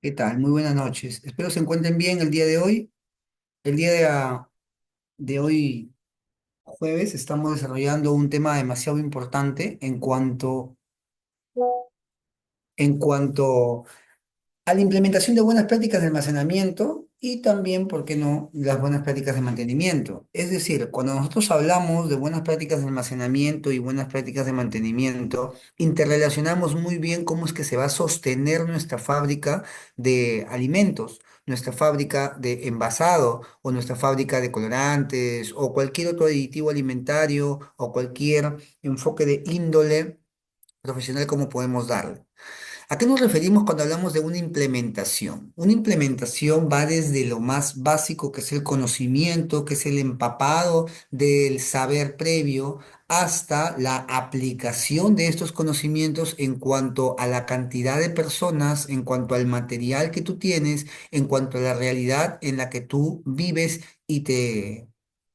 ¿Qué tal? Muy buenas noches. Espero se encuentren bien el día de hoy. El día de hoy, jueves, estamos desarrollando un tema demasiado importante en cuanto a la implementación de buenas prácticas de almacenamiento y también, ¿por qué no?, las buenas prácticas de mantenimiento. Es decir, cuando nosotros hablamos de buenas prácticas de almacenamiento y buenas prácticas de mantenimiento, interrelacionamos muy bien cómo es que se va a sostener nuestra fábrica de alimentos, nuestra fábrica de envasado o nuestra fábrica de colorantes o cualquier otro aditivo alimentario o cualquier enfoque de índole profesional como podemos darle. ¿A qué nos referimos cuando hablamos de una implementación? Una implementación va desde lo más básico, que es el conocimiento, que es el empapado del saber previo, hasta la aplicación de estos conocimientos en cuanto a la cantidad de personas, en cuanto al material que tú tienes, en cuanto a la realidad en la que tú vives y te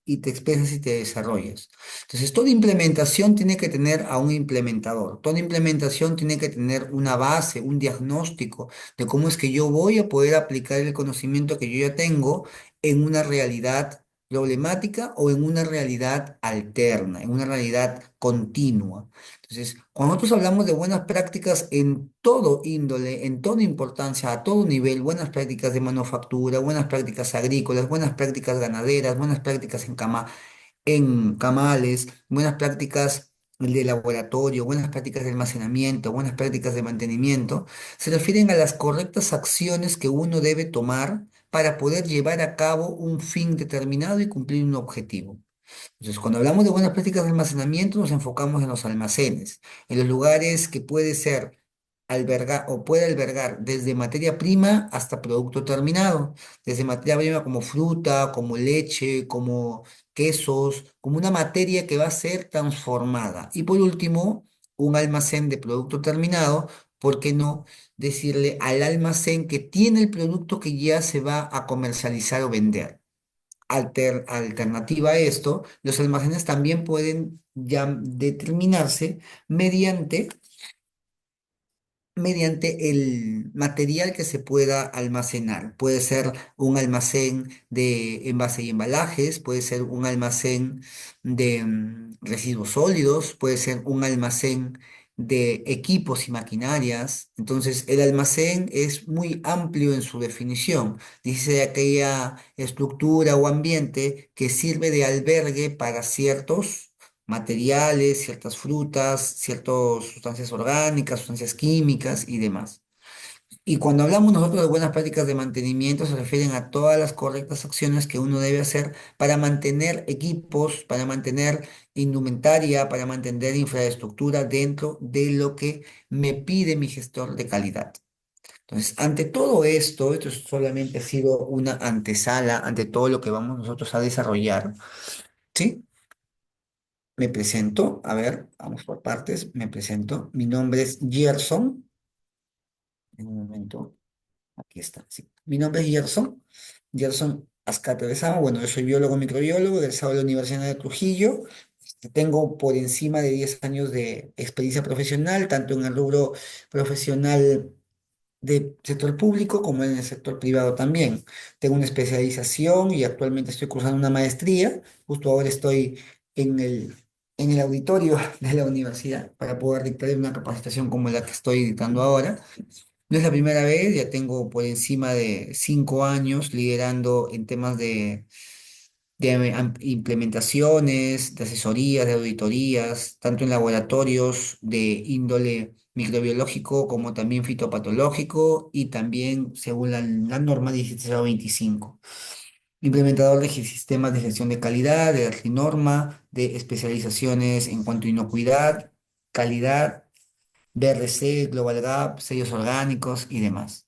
expresas y te desarrollas. Entonces, toda implementación tiene que tener a un implementador. Toda implementación tiene que tener una base, un diagnóstico de cómo es que yo voy a poder aplicar el conocimiento que yo ya tengo en una realidad problemática o en una realidad alterna, en una realidad continua. Entonces, cuando nosotros hablamos de buenas prácticas en todo índole, en toda importancia, a todo nivel, buenas prácticas de manufactura, buenas prácticas agrícolas, buenas prácticas ganaderas, buenas prácticas en camales, buenas prácticas de laboratorio, buenas prácticas de almacenamiento, buenas prácticas de mantenimiento, se refieren a las correctas acciones que uno debe tomar para poder llevar a cabo un fin determinado y cumplir un objetivo. Entonces, cuando hablamos de buenas prácticas de almacenamiento, nos enfocamos en los almacenes, en los lugares que puede ser albergar o puede albergar desde materia prima hasta producto terminado, desde materia prima como fruta, como leche, como quesos, como una materia que va a ser transformada. Y por último, un almacén de producto terminado, ¿por qué no decirle al almacén que tiene el producto que ya se va a comercializar o vender? Alternativa a esto, los almacenes también pueden ya determinarse mediante mediante el material que se pueda almacenar. Puede ser un almacén de envase y embalajes, puede ser un almacén de residuos sólidos, puede ser un almacén de equipos y maquinarias. Entonces, el almacén es muy amplio en su definición. Dice aquella estructura o ambiente que sirve de albergue para ciertos materiales, ciertas frutas, ciertas sustancias orgánicas, sustancias químicas y demás. Y cuando hablamos nosotros de buenas prácticas de mantenimiento, se refieren a todas las correctas acciones que uno debe hacer para mantener equipos, para mantener indumentaria, para mantener infraestructura dentro de lo que me pide mi gestor de calidad. Entonces, ante todo esto, esto solamente ha sido una antesala ante todo lo que vamos nosotros a desarrollar, ¿sí? Me presento, a ver, vamos por partes, me presento. Mi nombre es Gerson. En un momento, aquí está. Sí. Mi nombre es Gerson Azcárate Lezama. Bueno, yo soy biólogo microbiólogo del de la Universidad de Trujillo. Tengo por encima de 10 años de experiencia profesional, tanto en el rubro profesional de sector público como en el sector privado también. Tengo una especialización y actualmente estoy cursando una maestría. Justo ahora estoy en el auditorio de la universidad para poder dictar una capacitación como la que estoy dictando ahora. No es la primera vez, ya tengo por encima de 5 años liderando en temas de implementaciones, de asesorías, de auditorías, tanto en laboratorios de índole microbiológico como también fitopatológico y también según la norma 17025. Implementador de sistemas de gestión de calidad, de norma, de especializaciones en cuanto a inocuidad, calidad, BRC, Global Gap, sellos orgánicos y demás.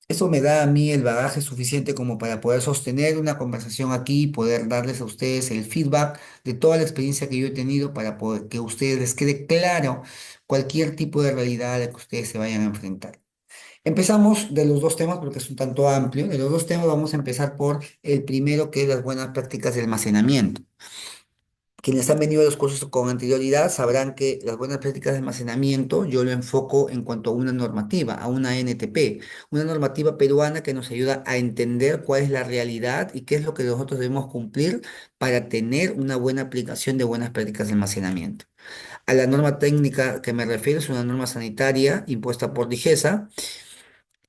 Eso me da a mí el bagaje suficiente como para poder sostener una conversación aquí y poder darles a ustedes el feedback de toda la experiencia que yo he tenido para poder que a ustedes les quede claro cualquier tipo de realidad a la que ustedes se vayan a enfrentar. Empezamos de los dos temas porque es un tanto amplio. De los dos temas vamos a empezar por el primero, que es las buenas prácticas de almacenamiento. Quienes han venido a los cursos con anterioridad sabrán que las buenas prácticas de almacenamiento yo lo enfoco en cuanto a una normativa, a una NTP, una normativa peruana que nos ayuda a entender cuál es la realidad y qué es lo que nosotros debemos cumplir para tener una buena aplicación de buenas prácticas de almacenamiento. A la norma técnica que me refiero es una norma sanitaria impuesta por DIGESA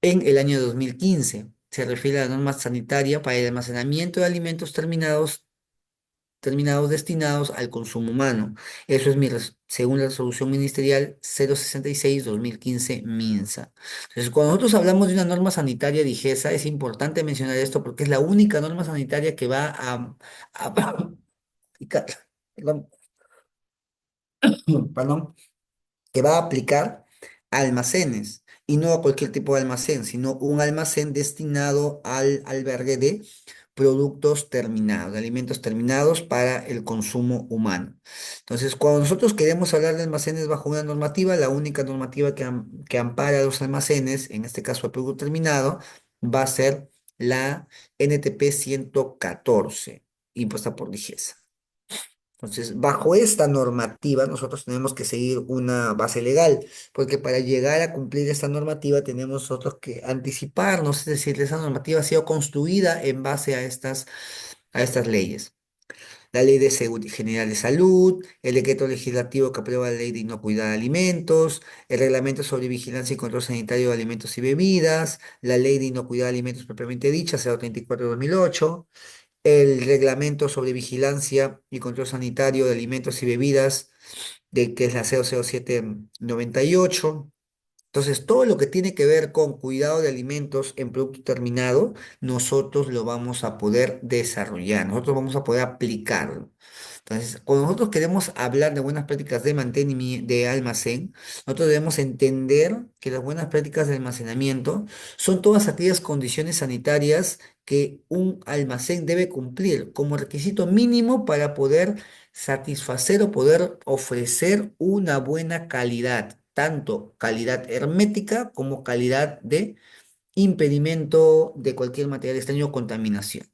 en el año 2015. Se refiere a la norma sanitaria para el almacenamiento de alimentos terminados destinados al consumo humano. Eso es según la resolución ministerial 066/2015 MINSA. Entonces, cuando nosotros hablamos de una norma sanitaria DIGESA, es importante mencionar esto porque es la única norma sanitaria que va a aplicar, perdón, perdón, que va a aplicar a almacenes y no a cualquier tipo de almacén, sino un almacén destinado al albergue de productos terminados, de alimentos terminados para el consumo humano. Entonces, cuando nosotros queremos hablar de almacenes bajo una normativa, la única normativa que ampara a los almacenes, en este caso el producto terminado, va a ser la NTP 114, impuesta por DIGESA. Entonces, bajo esta normativa, nosotros tenemos que seguir una base legal, porque para llegar a cumplir esta normativa tenemos nosotros que anticiparnos, es decir, esa normativa ha sido construida en base a estas leyes. La Ley de Seguridad General de Salud, el decreto legislativo que aprueba la Ley de Inocuidad de Alimentos, el Reglamento sobre Vigilancia y Control Sanitario de Alimentos y Bebidas, la Ley de Inocuidad de Alimentos propiamente dicha, 034/2008, el reglamento sobre vigilancia y control sanitario de alimentos y bebidas, de que es la 00798. Entonces, todo lo que tiene que ver con cuidado de alimentos en producto terminado, nosotros lo vamos a poder desarrollar, nosotros vamos a poder aplicarlo. Entonces, cuando nosotros queremos hablar de buenas prácticas de mantenimiento de almacén, nosotros debemos entender que las buenas prácticas de almacenamiento son todas aquellas condiciones sanitarias que un almacén debe cumplir como requisito mínimo para poder satisfacer o poder ofrecer una buena calidad, tanto calidad hermética como calidad de impedimento de cualquier material extraño o contaminación.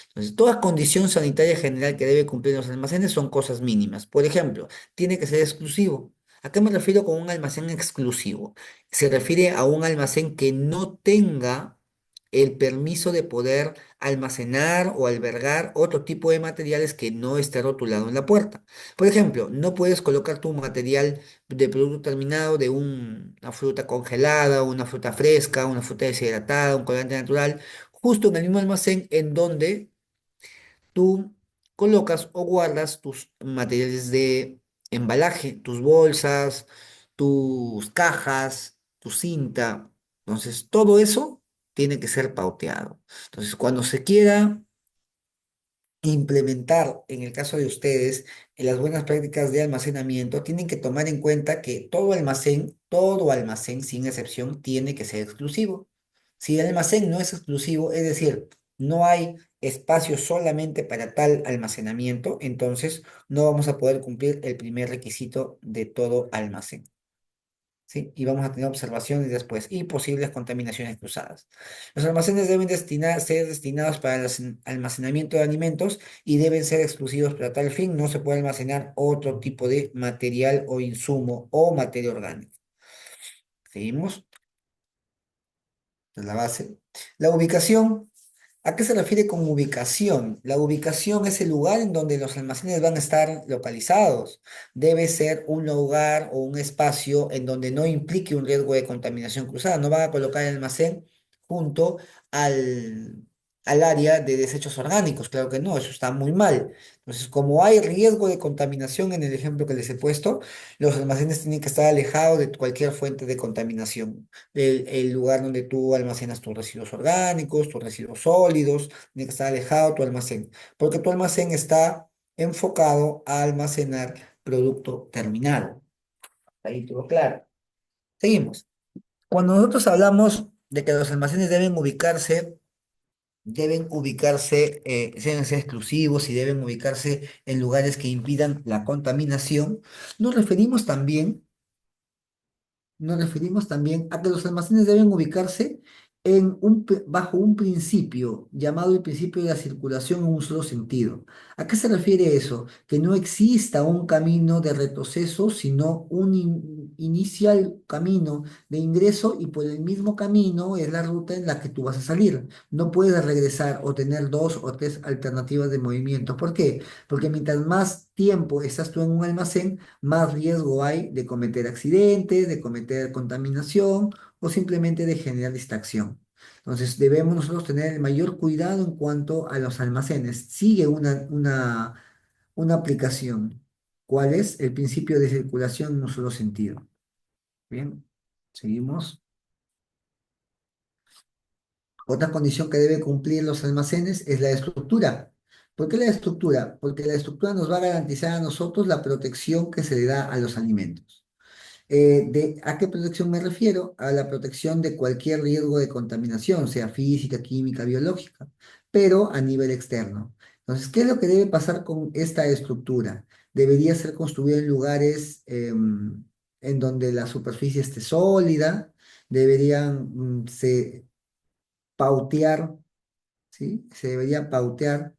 Entonces, toda condición sanitaria general que debe cumplir los almacenes son cosas mínimas. Por ejemplo, tiene que ser exclusivo. ¿A qué me refiero con un almacén exclusivo? Se refiere a un almacén que no tenga el permiso de poder almacenar o albergar otro tipo de materiales que no esté rotulado en la puerta. Por ejemplo, no puedes colocar tu material de producto terminado de una fruta congelada, una fruta fresca, una fruta deshidratada, un colorante natural, justo en el mismo almacén en donde tú colocas o guardas tus materiales de embalaje, tus bolsas, tus cajas, tu cinta. Entonces, todo eso tiene que ser pauteado. Entonces, cuando se quiera implementar, en el caso de ustedes, en las buenas prácticas de almacenamiento, tienen que tomar en cuenta que todo almacén, sin excepción, tiene que ser exclusivo. Si el almacén no es exclusivo, es decir, no hay espacio solamente para tal almacenamiento, entonces no vamos a poder cumplir el primer requisito de todo almacén. ¿Sí? Y vamos a tener observaciones después y posibles contaminaciones cruzadas. Los almacenes deben ser destinados para el almacenamiento de alimentos y deben ser exclusivos para tal fin. No se puede almacenar otro tipo de material o insumo o materia orgánica. Seguimos. Es la base. La ubicación. ¿A qué se refiere con ubicación? La ubicación es el lugar en donde los almacenes van a estar localizados. Debe ser un lugar o un espacio en donde no implique un riesgo de contaminación cruzada. No van a colocar el almacén junto al, al área de desechos orgánicos. Claro que no, eso está muy mal. Entonces, como hay riesgo de contaminación en el ejemplo que les he puesto, los almacenes tienen que estar alejados de cualquier fuente de contaminación el lugar donde tú almacenas tus residuos orgánicos, tus residuos sólidos, tiene que estar alejado tu almacén, porque tu almacén está enfocado a almacenar producto terminado. Ahí todo claro. Seguimos. Cuando nosotros hablamos de que los almacenes deben ser exclusivos y deben ubicarse en lugares que impidan la contaminación, nos referimos también, nos referimos también a que los almacenes deben ubicarse bajo un principio llamado el principio de la circulación en un solo sentido. ¿A qué se refiere eso? Que no exista un camino de retroceso, sino un inicial camino de ingreso y por el mismo camino es la ruta en la que tú vas a salir. No puedes regresar o tener dos o tres alternativas de movimiento. ¿Por qué? Porque mientras más tiempo estás tú en un almacén, más riesgo hay de cometer accidentes, de cometer contaminación o simplemente de generar distracción. Entonces, debemos nosotros tener el mayor cuidado en cuanto a los almacenes. Sigue una aplicación. ¿Cuál es? El principio de circulación en un solo sentido. Bien, seguimos. Otra condición que debe cumplir los almacenes es la estructura. ¿Por qué la estructura? Porque la estructura nos va a garantizar a nosotros la protección que se le da a los alimentos. ¿A qué protección me refiero? A la protección de cualquier riesgo de contaminación, sea física, química, biológica, pero a nivel externo. Entonces, ¿qué es lo que debe pasar con esta estructura? Debería ser construida en lugares en donde la superficie esté sólida, deberían pautear, ¿sí? Se debería pautear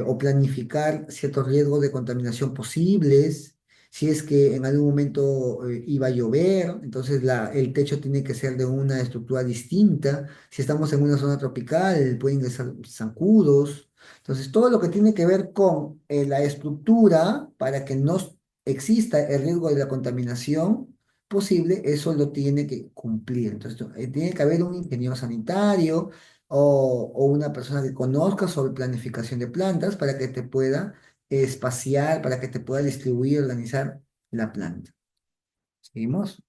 o planificar ciertos riesgos de contaminación posibles. Si es que en algún momento iba a llover, entonces el techo tiene que ser de una estructura distinta. Si estamos en una zona tropical, pueden ingresar zancudos. Entonces, todo lo que tiene que ver con la estructura para que no exista el riesgo de la contaminación posible, eso lo tiene que cumplir. Entonces, tiene que haber un ingeniero sanitario, o una persona que conozca sobre planificación de plantas para que te pueda espaciar, para que te pueda distribuir y organizar la planta. ¿Seguimos?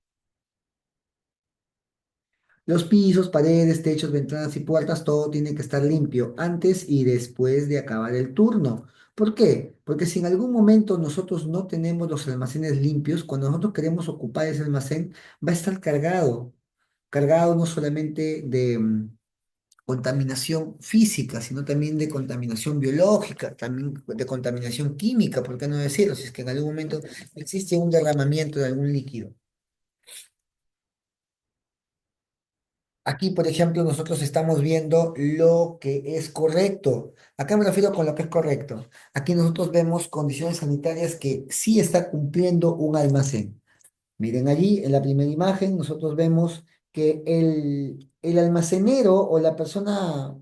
Los pisos, paredes, techos, ventanas y puertas, todo tiene que estar limpio antes y después de acabar el turno. ¿Por qué? Porque si en algún momento nosotros no tenemos los almacenes limpios, cuando nosotros queremos ocupar ese almacén, va a estar cargado. Cargado no solamente de, contaminación física, sino también de contaminación biológica, también de contaminación química, ¿por qué no decirlo? Si es que en algún momento existe un derramamiento de algún líquido. Aquí, por ejemplo, nosotros estamos viendo lo que es correcto. ¿A qué me refiero con lo que es correcto? Aquí nosotros vemos condiciones sanitarias que sí está cumpliendo un almacén. Miren allí, en la primera imagen, nosotros vemos que el almacenero o la persona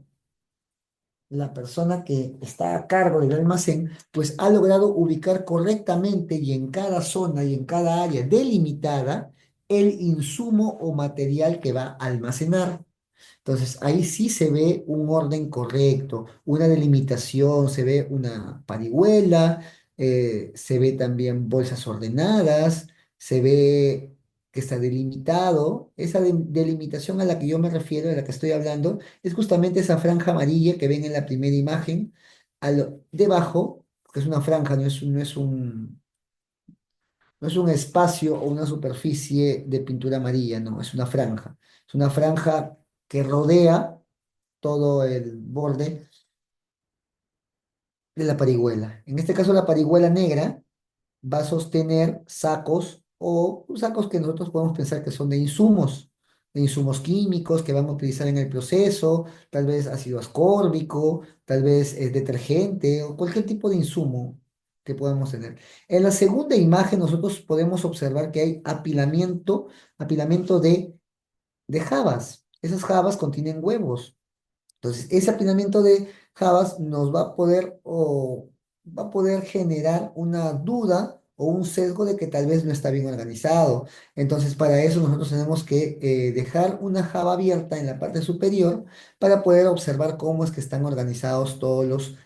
que está a cargo del almacén, pues ha logrado ubicar correctamente y en cada zona y en cada área delimitada el insumo o material que va a almacenar. Entonces, ahí sí se ve un orden correcto, una delimitación, se ve una parihuela, se ve también bolsas ordenadas, se ve que está delimitado. Esa delimitación a la que yo me refiero, de la que estoy hablando, es justamente esa franja amarilla que ven en la primera imagen, debajo, que es una franja, no es un espacio o una superficie de pintura amarilla, no, es una franja. Es una franja que rodea todo el borde de la parihuela. En este caso, la parihuela negra va a sostener sacos o sacos que nosotros podemos pensar que son de insumos químicos que vamos a utilizar en el proceso, tal vez ácido ascórbico, tal vez detergente o cualquier tipo de insumo que podamos tener. En la segunda imagen nosotros podemos observar que hay apilamiento de jabas. Esas jabas contienen huevos. Entonces, ese aplanamiento de Javas nos va a poder generar una duda o un sesgo de que tal vez no está bien organizado. Entonces, para eso nosotros tenemos que dejar una Java abierta en la parte superior para poder observar cómo es que están organizados todos los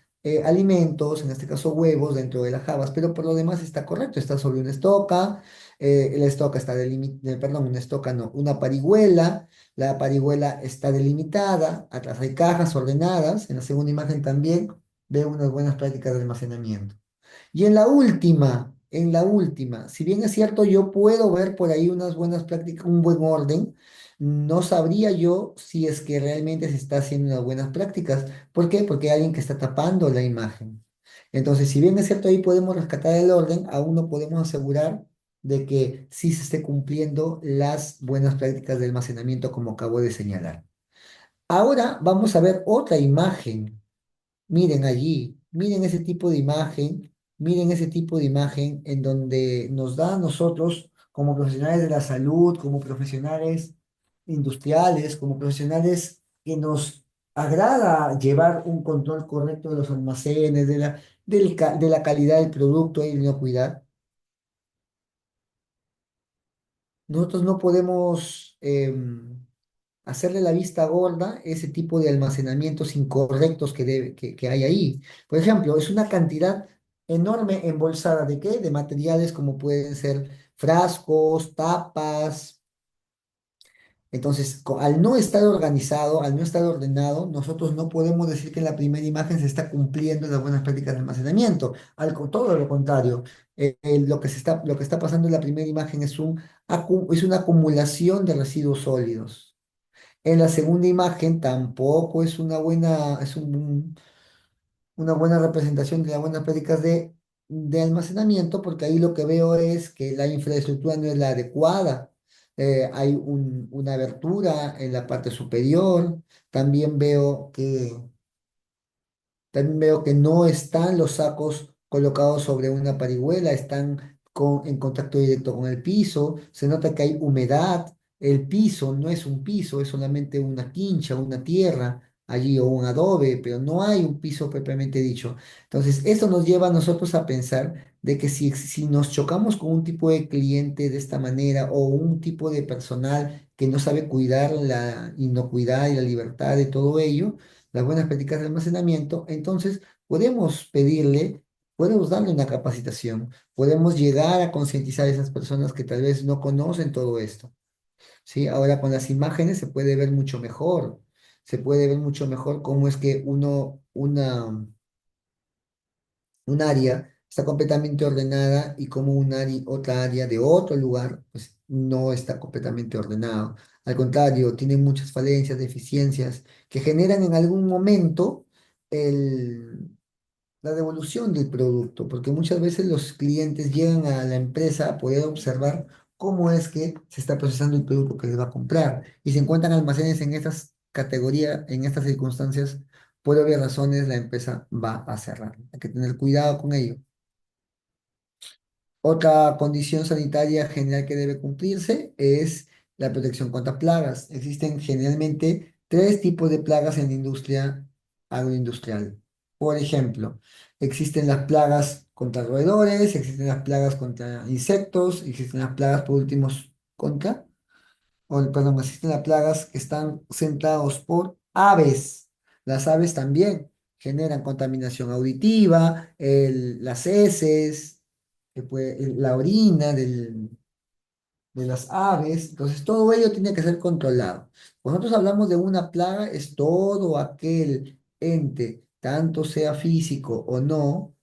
alimentos, en este caso huevos, dentro de las Javas, pero por lo demás está correcto, está sobre una estoca, la estoca está perdón, una estoca no, una parihuela. La parihuela está delimitada, atrás hay cajas ordenadas, en la segunda imagen también veo unas buenas prácticas de almacenamiento. Y en la última, si bien es cierto, yo puedo ver por ahí unas buenas prácticas, un buen orden, no sabría yo si es que realmente se está haciendo unas buenas prácticas. ¿Por qué? Porque hay alguien que está tapando la imagen. Entonces, si bien es cierto, ahí podemos rescatar el orden, aún no podemos asegurar de que sí se esté cumpliendo las buenas prácticas de almacenamiento como acabo de señalar. Ahora vamos a ver otra imagen. Miren allí, miren ese tipo de imagen, miren ese tipo de imagen en donde nos da a nosotros como profesionales de la salud, como profesionales industriales, como profesionales que nos agrada llevar un control correcto de los almacenes, de la calidad del producto y inocuidad. Nosotros no podemos hacerle la vista gorda ese tipo de almacenamientos incorrectos que hay ahí. Por ejemplo, es una cantidad enorme embolsada ¿de qué? De materiales como pueden ser frascos, tapas. Entonces, al no estar organizado, al no estar ordenado, nosotros no podemos decir que en la primera imagen se está cumpliendo las buenas prácticas de almacenamiento. Todo lo contrario, lo que está pasando en la primera imagen es una acumulación de residuos sólidos. En la segunda imagen tampoco es una buena representación de las buenas prácticas de almacenamiento, porque ahí lo que veo es que la infraestructura no es la adecuada. Hay una abertura en la parte superior. También veo que también veo que no están los sacos colocados sobre una parihuela, están en contacto directo con el piso. Se nota que hay humedad. El piso no es un piso, es solamente una quincha, una tierra allí o un adobe, pero no hay un piso propiamente dicho. Entonces, eso nos lleva a nosotros a pensar de que si nos chocamos con un tipo de cliente de esta manera o un tipo de personal que no sabe cuidar la inocuidad y la libertad de todo ello, las buenas prácticas de almacenamiento, entonces podemos darle una capacitación, podemos llegar a concientizar a esas personas que tal vez no conocen todo esto, ¿sí? Ahora con las imágenes se puede ver mucho mejor, se puede ver mucho mejor cómo es que un área está completamente ordenada y como otra área de otro lugar, pues no está completamente ordenado. Al contrario, tiene muchas falencias, deficiencias que generan en algún momento el, la devolución del producto, porque muchas veces los clientes llegan a la empresa a poder observar cómo es que se está procesando el producto que les va a comprar y se encuentran almacenes en estas categorías, en estas circunstancias, por obvias razones la empresa va a cerrar. Hay que tener cuidado con ello. Otra condición sanitaria general que debe cumplirse es la protección contra plagas. Existen generalmente tres tipos de plagas en la industria agroindustrial. Por ejemplo, existen las plagas contra roedores, existen las plagas contra insectos, existen las plagas, por último, contra perdón, existen las plagas que están centrados por aves. Las aves también generan contaminación auditiva, las heces, la orina de las aves. Entonces, todo ello tiene que ser controlado. Cuando nosotros hablamos de una plaga, es todo aquel ente, tanto sea físico o no,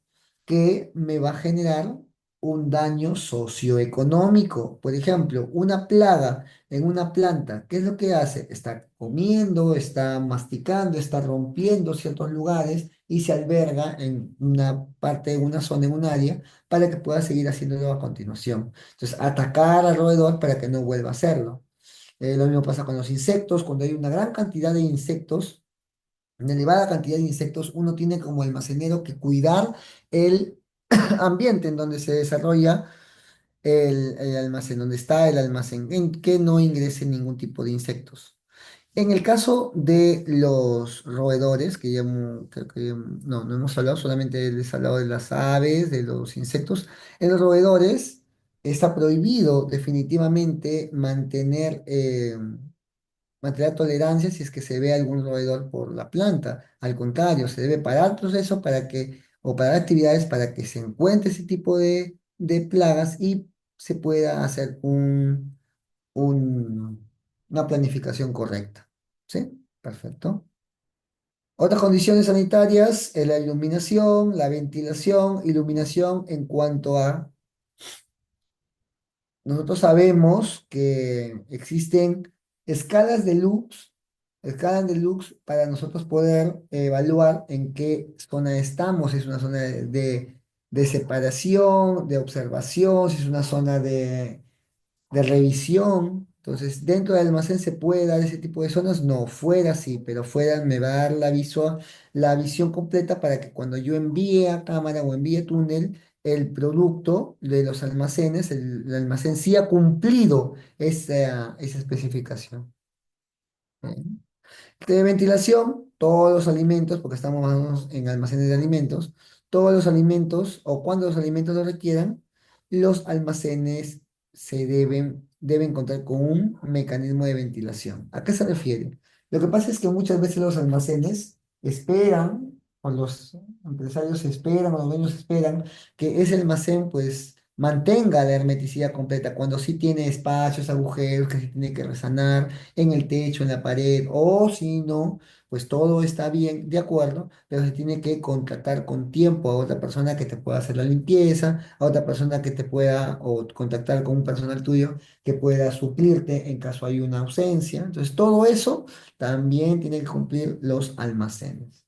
que me va a generar un daño socioeconómico. Por ejemplo, una plaga en una planta, ¿qué es lo que hace? Está comiendo, está masticando, está rompiendo ciertos lugares y se alberga en una parte, en una zona, en un área, para que pueda seguir haciéndolo a continuación. Entonces, atacar al roedor para que no vuelva a hacerlo. Lo mismo pasa con los insectos, cuando hay una gran cantidad de insectos, una elevada cantidad de insectos, uno tiene como almacenero que cuidar el ambiente en donde se desarrolla el almacén, donde está el almacén, en que no ingrese ningún tipo de insectos. En el caso de los roedores, que creo que no hemos hablado, solamente les he hablado de las aves, de los insectos. En los roedores está prohibido definitivamente mantener tolerancia si es que se ve algún roedor por la planta. Al contrario, se debe parar el proceso o parar actividades para que se encuentre ese tipo de plagas y se pueda hacer una planificación correcta. ¿Sí? Perfecto. Otras condiciones sanitarias, la iluminación, la ventilación, iluminación en cuanto a nosotros sabemos que existen escalas de luz, escalas de luz para nosotros poder evaluar en qué zona estamos, si es una zona de separación, de observación, si es una zona de revisión. Entonces, dentro del almacén se puede dar ese tipo de zonas, no, fuera sí, pero fuera me va a dar la visión completa para que cuando yo envíe a cámara o envíe túnel, el producto de los almacenes, el almacén sí ha cumplido esa especificación. ¿Eh? De ventilación, todos los alimentos, porque estamos más o menos en almacenes de alimentos, todos los alimentos o cuando los alimentos lo requieran, los almacenes deben contar con un mecanismo de ventilación. ¿A qué se refiere? Lo que pasa es que muchas veces los almacenes esperan, o los empresarios esperan, o los dueños esperan, que ese almacén pues mantenga la hermeticidad completa, cuando sí tiene espacios, agujeros que se tiene que resanar en el techo, en la pared, o si no, pues todo está bien, de acuerdo, pero se tiene que contratar con tiempo a otra persona que te pueda hacer la limpieza, a otra persona que te pueda, o contactar con un personal tuyo que pueda suplirte en caso hay una ausencia. Entonces, todo eso también tiene que cumplir los almacenes.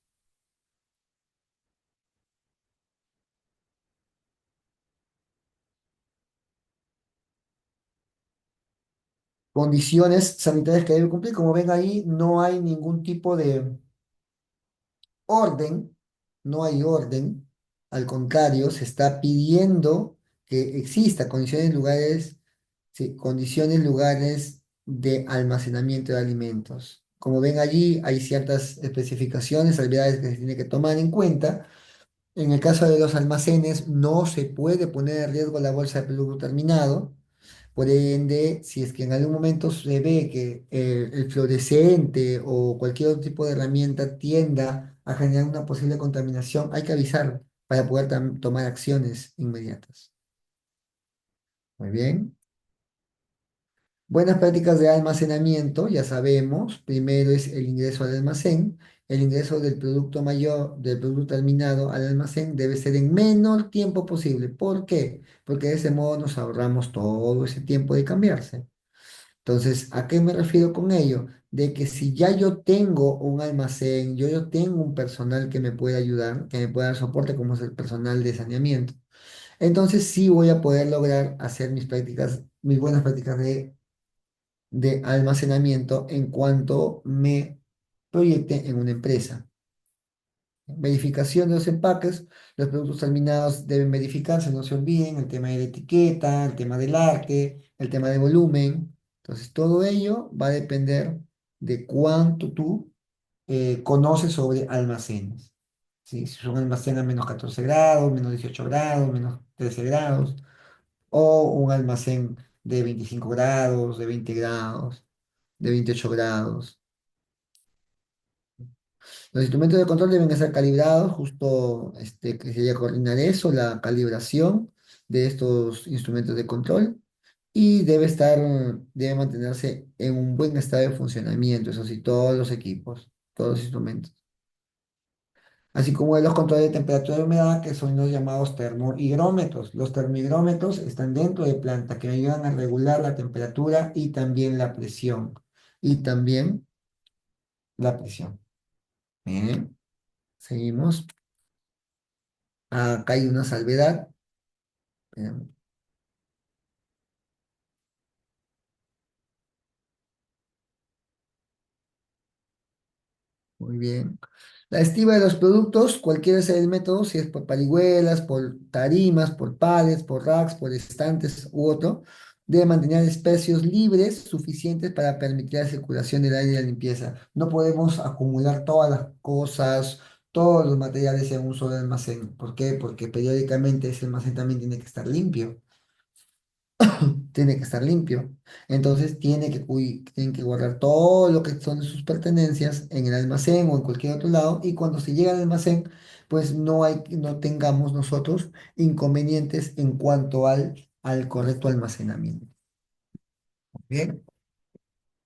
Condiciones sanitarias que debe cumplir, como ven ahí, no hay ningún tipo de orden, no hay orden, al contrario, se está pidiendo que exista condiciones, lugares, sí, condiciones, lugares de almacenamiento de alimentos. Como ven allí, hay ciertas especificaciones, salvedades que se tiene que tomar en cuenta. En el caso de los almacenes, no se puede poner en riesgo la bolsa de producto terminado. Por ende, si es que en algún momento se ve que el fluorescente o cualquier otro tipo de herramienta tienda a generar una posible contaminación, hay que avisar para poder tomar acciones inmediatas. Muy bien. Buenas prácticas de almacenamiento, ya sabemos. Primero es el ingreso al almacén. El ingreso del producto mayor, del producto terminado al almacén debe ser en menor tiempo posible. ¿Por qué? Porque de ese modo nos ahorramos todo ese tiempo de cambiarse. Entonces, ¿a qué me refiero con ello? De que si ya yo tengo un almacén, yo tengo un personal que me puede ayudar, que me puede dar soporte, como es el personal de saneamiento, entonces sí voy a poder lograr hacer mis prácticas, mis buenas prácticas de almacenamiento en cuanto me proyecte en una empresa. Verificación de los empaques, los productos terminados deben verificarse, no se olviden, el tema de la etiqueta, el tema del arte, el tema de volumen. Entonces, todo ello va a depender de cuánto tú conoces sobre almacenes. ¿Sí? Si es un almacén a menos 14 grados, menos 18 grados, menos 13 grados, o un almacén de 25 grados, de 20 grados, de 28 grados. Los instrumentos de control deben estar calibrados, justo que sería coordinar eso, la calibración de estos instrumentos de control y debe mantenerse en un buen estado de funcionamiento, eso sí, todos los equipos, todos los instrumentos. Así como de los controles de temperatura y humedad, que son los llamados termohigrómetros. Los termohigrómetros están dentro de planta, que ayudan a regular la temperatura y también la presión. Y también la presión. Bien, seguimos. Acá hay una salvedad. Bien, muy bien. La estima de los productos, cualquiera sea el método, si es por parihuelas, por tarimas, por pallets, por racks, por estantes u otro, debe mantener espacios libres suficientes para permitir la circulación del aire y la limpieza. No podemos acumular todas las cosas, todos los materiales en un solo almacén. ¿Por qué? Porque periódicamente ese almacén también tiene que estar limpio. Tiene que estar limpio. Entonces tienen que guardar todo lo que son sus pertenencias en el almacén o en cualquier otro lado y cuando se llega al almacén, pues no tengamos nosotros inconvenientes en cuanto al correcto almacenamiento. Bien,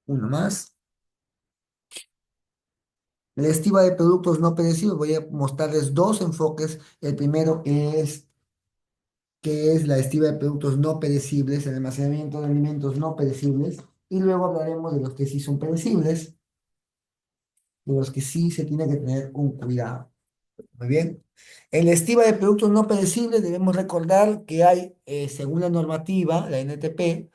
uno más. La estiva de productos no perecibles, voy a mostrarles dos enfoques. El primero es que es la estiva de productos no perecibles, el almacenamiento de alimentos no perecibles, y luego hablaremos de los que sí son perecibles, de los que sí se tiene que tener un cuidado. Muy bien. En la estima de productos no perecibles debemos recordar que hay, según la normativa, la NTP,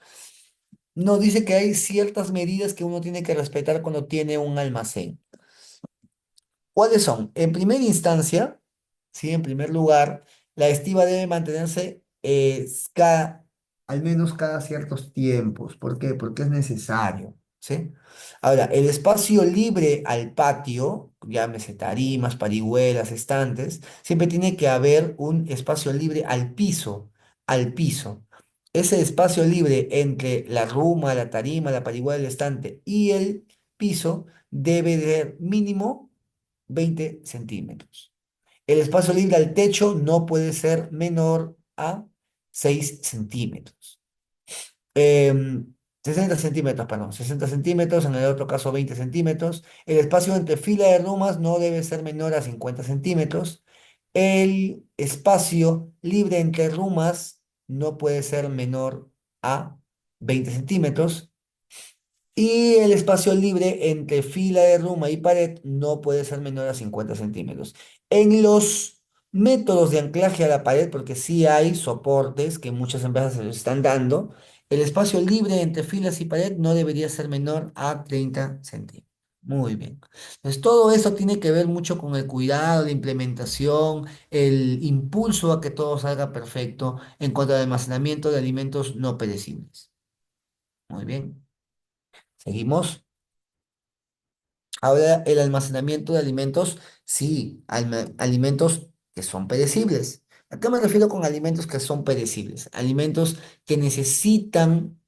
No, dice que hay ciertas medidas que uno tiene que respetar cuando tiene un almacén. ¿Cuáles son? En primera instancia, sí, en primer lugar, la estiva debe mantenerse al menos cada ciertos tiempos. ¿Por qué? Porque es necesario, ¿sí? Ahora, el espacio libre al patio, llámese tarimas, parihuelas, estantes, siempre tiene que haber un espacio libre al piso, al piso. Ese espacio libre entre la ruma, la tarima, la parihuela, el estante y el piso debe de ser mínimo 20 centímetros. El espacio libre al techo no puede ser menor a 6 centímetros. 60 centímetros, perdón, 60 centímetros, en el otro caso 20 centímetros. El espacio entre fila de rumas no debe ser menor a 50 centímetros. El espacio libre entre rumas no puede ser menor a 20 centímetros. Y el espacio libre entre fila de ruma y pared no puede ser menor a 50 centímetros. En los métodos de anclaje a la pared, porque sí hay soportes que muchas empresas se los están dando, el espacio libre entre filas y pared no debería ser menor a 30 centímetros. Muy bien. Entonces, todo eso tiene que ver mucho con el cuidado, la implementación, el impulso a que todo salga perfecto en cuanto al almacenamiento de alimentos no perecibles. Muy bien. Seguimos. Ahora, el almacenamiento de alimentos, sí, alimentos que son perecibles. ¿A qué me refiero con alimentos que son perecibles? Alimentos que necesitan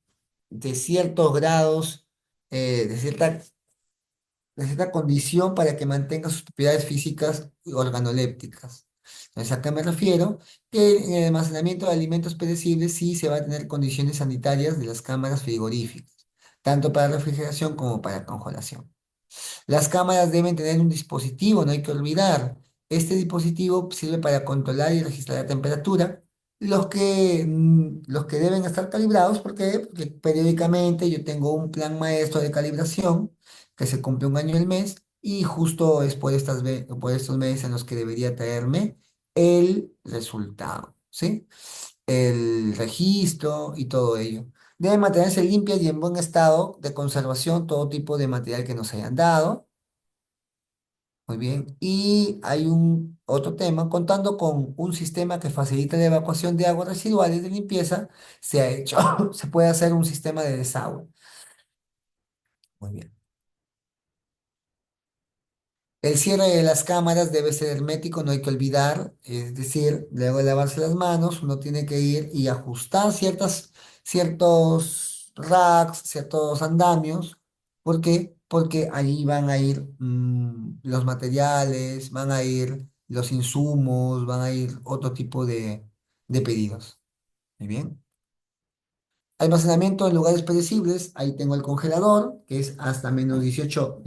de ciertos grados, de cierta condición para que mantenga sus propiedades físicas y organolépticas. Entonces, ¿a qué me refiero? Que en el almacenamiento de alimentos perecibles sí se va a tener condiciones sanitarias de las cámaras frigoríficas, tanto para refrigeración como para congelación. Las cámaras deben tener un dispositivo, no hay que olvidar. Este dispositivo sirve para controlar y registrar la temperatura. Los que deben estar calibrados, ¿por qué? Porque periódicamente yo tengo un plan maestro de calibración que se cumple un año el mes y justo es por estos meses en los que debería traerme el resultado, ¿sí? El registro y todo ello. Deben mantenerse limpias y en buen estado de conservación todo tipo de material que nos hayan dado. Muy bien. Y hay un otro tema, contando con un sistema que facilita la evacuación de aguas residuales de limpieza, se ha hecho, se puede hacer un sistema de desagüe. Muy bien. El cierre de las cámaras debe ser hermético, no hay que olvidar, es decir, luego de lavarse las manos, uno tiene que ir y ajustar ciertos racks, ciertos andamios. ¿Por qué? Porque ahí van a ir los materiales, van a ir los insumos, van a ir otro tipo de pedidos. Muy bien. Almacenamiento en lugares predecibles, ahí tengo el congelador, que es hasta menos 18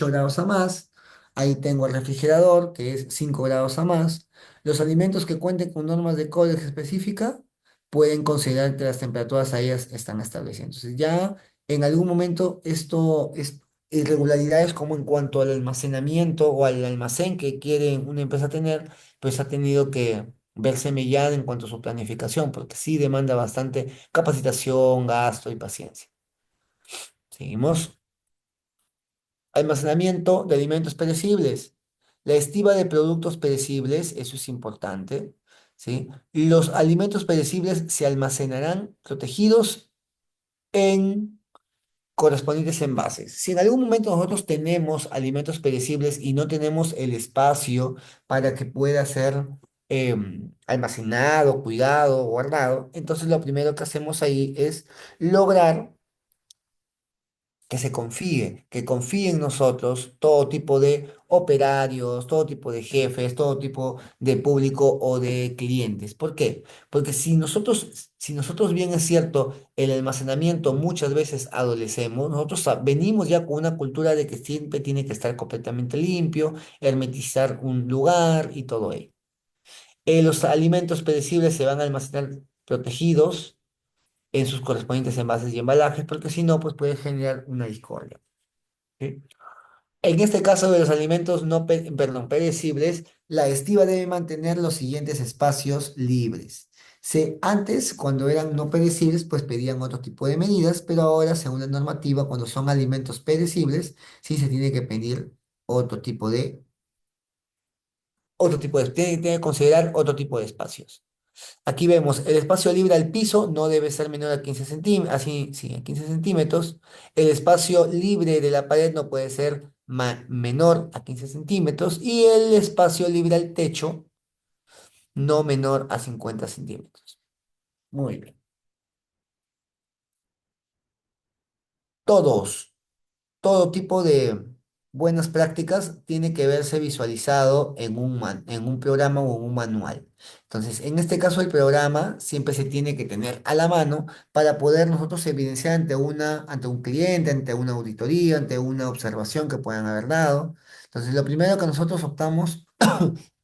grados a más. Ahí tengo el refrigerador, que es 5 grados a más. Los alimentos que cuenten con normas de Codex específica pueden considerar que las temperaturas a ellas están establecidas. Entonces, ya en algún momento esto es irregularidades como en cuanto al almacenamiento o al almacén que quiere una empresa tener, pues ha tenido que verse mellada en cuanto a su planificación, porque sí demanda bastante capacitación, gasto y paciencia. Seguimos. Almacenamiento de alimentos perecibles. La estiva de productos perecibles, eso es importante, ¿sí? Los alimentos perecibles se almacenarán protegidos en correspondientes envases. Si en algún momento nosotros tenemos alimentos perecibles y no tenemos el espacio para que pueda ser almacenado, cuidado, guardado, entonces lo primero que hacemos ahí es lograr que se confíe, que confíe en nosotros todo tipo de operarios, todo tipo de jefes, todo tipo de público o de clientes. ¿Por qué? Porque si nosotros bien es cierto, el almacenamiento muchas veces adolecemos, nosotros venimos ya con una cultura de que siempre tiene que estar completamente limpio, hermetizar un lugar y todo ello. Los alimentos perecibles se van a almacenar protegidos en sus correspondientes envases y embalajes, porque si no, pues puede generar una discordia. ¿Sí? En este caso de los alimentos no, perdón, perecibles, la estiva debe mantener los siguientes espacios libres. Antes, cuando eran no perecibles, pues pedían otro tipo de medidas, pero ahora, según la normativa, cuando son alimentos perecibles, sí se tiene que pedir otro tipo de, tiene que considerar otro tipo de espacios. Aquí vemos el espacio libre al piso no debe ser menor a 15 centímetros, así, sí, a 15 centímetros. El espacio libre de la pared no puede ser menor a 15 centímetros y el espacio libre al techo no menor a 50 centímetros. Muy bien. Todos. Todo tipo de buenas prácticas tiene que verse visualizado en un programa o en un manual. Entonces, en este caso, el programa siempre se tiene que tener a la mano para poder nosotros evidenciar ante un cliente, ante una auditoría, ante una observación que puedan haber dado. Entonces, lo primero que nosotros optamos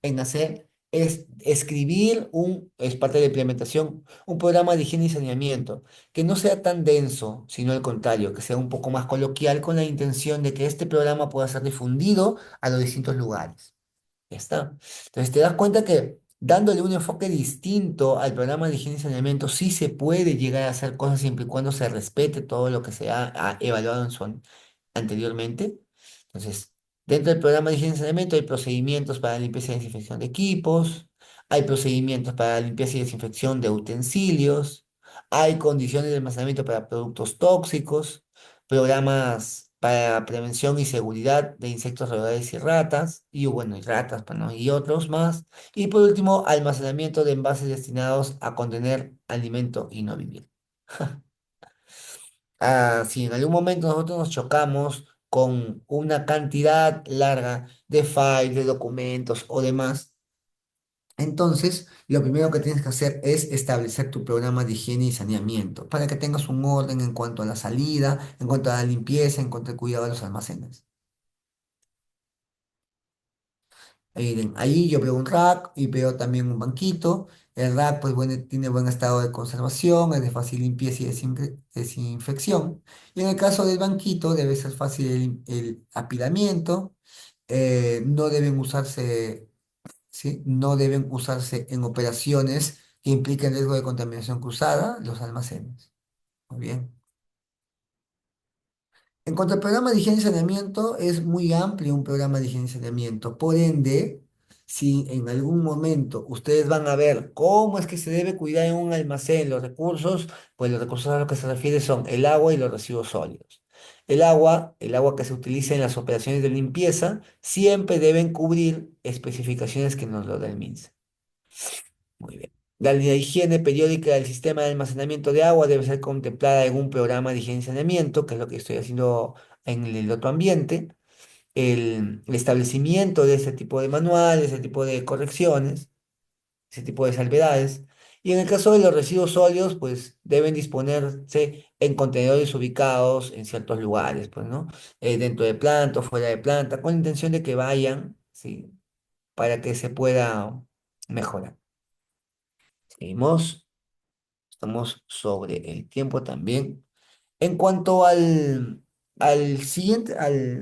en hacer es escribir es parte de la implementación, un programa de higiene y saneamiento que no sea tan denso, sino al contrario, que sea un poco más coloquial con la intención de que este programa pueda ser difundido a los distintos lugares. Ya está. Entonces te das cuenta que dándole un enfoque distinto al programa de higiene y saneamiento, sí se puede llegar a hacer cosas siempre y cuando se respete todo lo que se ha evaluado anteriormente. Entonces, dentro del programa de higiene y saneamiento hay procedimientos para la limpieza y desinfección de equipos, hay procedimientos para la limpieza y desinfección de utensilios, hay condiciones de almacenamiento para productos tóxicos, programas para prevención y seguridad de insectos roedores y ratas, y bueno, y ratas, pues, ¿no? Y otros más. Y por último, almacenamiento de envases destinados a contener alimento y no vivir. Si en algún momento nosotros nos chocamos con una cantidad larga de files, de documentos o demás, entonces lo primero que tienes que hacer es establecer tu programa de higiene y saneamiento para que tengas un orden en cuanto a la salida, en cuanto a la limpieza, en cuanto al cuidado de los almacenes. Ahí yo veo un rack y veo también un banquito. El rack pues bueno, tiene buen estado de conservación, es de fácil limpieza y desinfección. Y en el caso del banquito debe ser fácil el apilamiento. No deben usarse, ¿sí? No deben usarse en operaciones que impliquen riesgo de contaminación cruzada los almacenes. Muy bien. En cuanto al programa de higiene y saneamiento, es muy amplio un programa de higiene y saneamiento. Por ende, si en algún momento ustedes van a ver cómo es que se debe cuidar en un almacén los recursos, pues los recursos a los que se refiere son el agua y los residuos sólidos. El agua que se utiliza en las operaciones de limpieza, siempre deben cubrir especificaciones que nos lo da el MINSA. Muy bien. La higiene periódica del sistema de almacenamiento de agua debe ser contemplada en un programa de higiene y saneamiento, que es lo que estoy haciendo en el otro ambiente. El establecimiento de ese tipo de manuales, ese tipo de correcciones, ese tipo de salvedades. Y en el caso de los residuos sólidos, pues deben disponerse en contenedores ubicados en ciertos lugares, pues, ¿no? Dentro de planta o fuera de planta, con la intención de que vayan, ¿sí? Para que se pueda mejorar. Seguimos. Estamos sobre el tiempo también. En cuanto al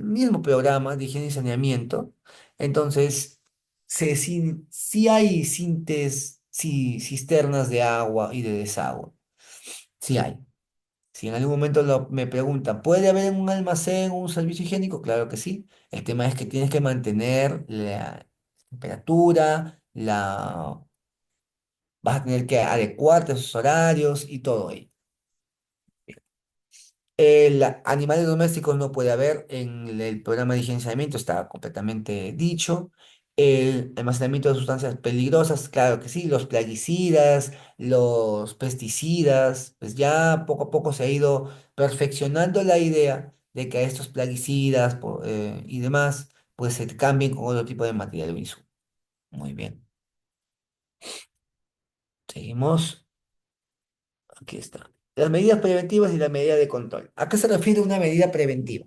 mismo programa de higiene y saneamiento, entonces, sí hay cisternas de agua y de desagüe. Sí hay. Si en algún momento me preguntan, ¿puede haber en un almacén un servicio higiénico? Claro que sí. El tema es que tienes que mantener la temperatura, vas a tener que adecuarte a esos horarios y todo ello. Animales domésticos no puede haber en el programa de higiene y saneamiento, está completamente dicho. El almacenamiento de sustancias peligrosas, claro que sí, los plaguicidas, los pesticidas, pues ya poco a poco se ha ido perfeccionando la idea de que a estos plaguicidas y demás, pues se cambien con otro tipo de material o insumo. Muy bien, seguimos. Aquí está. Las medidas preventivas y la medida de control. ¿A qué se refiere una medida preventiva?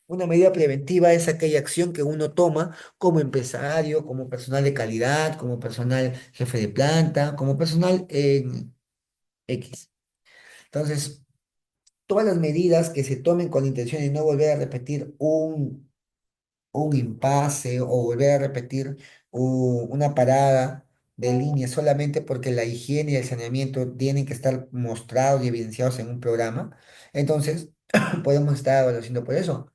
Una medida preventiva es aquella acción que uno toma como empresario, como personal de calidad, como personal jefe de planta, como personal en X. Entonces, todas las medidas que se tomen con la intención de no volver a repetir un impasse o volver a repetir una parada, de línea solamente porque la higiene y el saneamiento tienen que estar mostrados y evidenciados en un programa, entonces podemos estar evaluando por eso.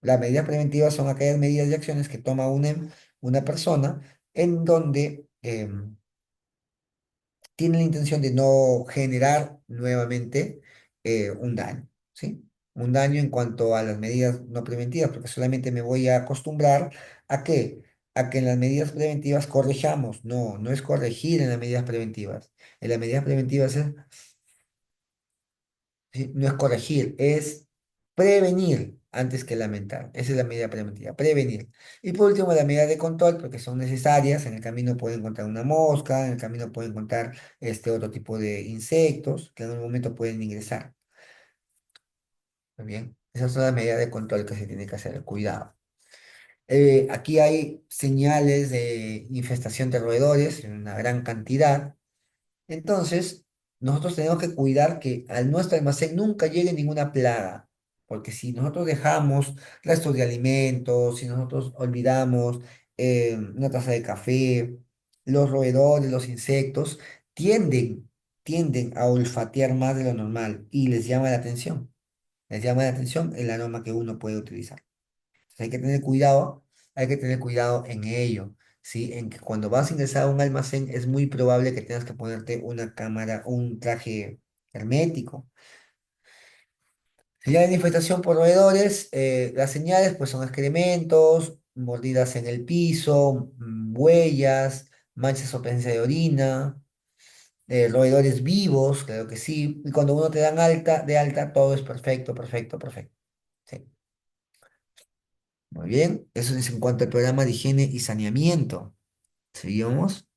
Las medidas preventivas son aquellas medidas y acciones que toma una persona en donde tiene la intención de no generar nuevamente un daño, ¿sí? Un daño en cuanto a las medidas no preventivas, porque solamente me voy a acostumbrar a que, a que en las medidas preventivas corrijamos. No, no es corregir en las medidas preventivas. En las medidas preventivas ¿sí? No es corregir, es prevenir antes que lamentar. Esa es la medida preventiva, prevenir. Y por último, las medidas de control, porque son necesarias. En el camino pueden encontrar una mosca, en el camino pueden encontrar otro tipo de insectos que en algún momento pueden ingresar. Muy bien, esas son las medidas de control que se tiene que hacer, cuidado. Aquí hay señales de infestación de roedores en una gran cantidad. Entonces, nosotros tenemos que cuidar que a nuestro almacén nunca llegue ninguna plaga, porque si nosotros dejamos restos de alimentos, si nosotros olvidamos una taza de café, los roedores, los insectos, tienden, tienden a olfatear más de lo normal y les llama la atención. Les llama la atención el aroma que uno puede utilizar. Hay que tener cuidado, hay que tener cuidado en ello, ¿sí? En que cuando vas a ingresar a un almacén es muy probable que tengas que ponerte una cámara, un traje hermético. Señales de infestación por roedores, las señales pues son excrementos, mordidas en el piso, huellas, manchas o presencia de orina, roedores vivos, claro que sí. Y cuando uno te dan alta, de alta, todo es perfecto, perfecto, perfecto. Sí. Muy bien, eso es en cuanto al programa de higiene y saneamiento. Seguimos.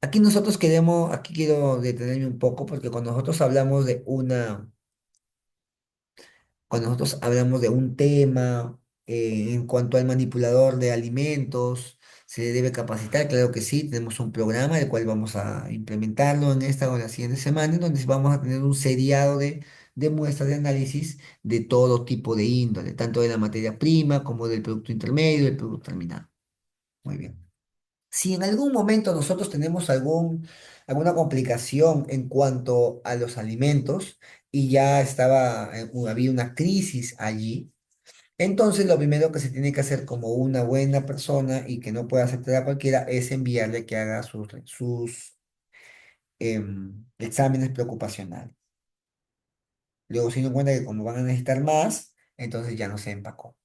Aquí nosotros queremos, aquí quiero detenerme un poco porque cuando nosotros hablamos de cuando nosotros hablamos de un tema en cuanto al manipulador de alimentos, se le debe capacitar, claro que sí, tenemos un programa el cual vamos a implementarlo en esta o la siguiente semana, en donde vamos a tener un seriado de muestras de análisis de todo tipo de índole, tanto de la materia prima como del producto intermedio, del producto terminado. Muy bien. Si en algún momento nosotros tenemos alguna complicación en cuanto a los alimentos y ya había una crisis allí, entonces lo primero que se tiene que hacer como una buena persona y que no puede aceptar a cualquiera es enviarle que haga sus exámenes preocupacionales. Luego se dan cuenta que como van a necesitar más, entonces ya no se empacó.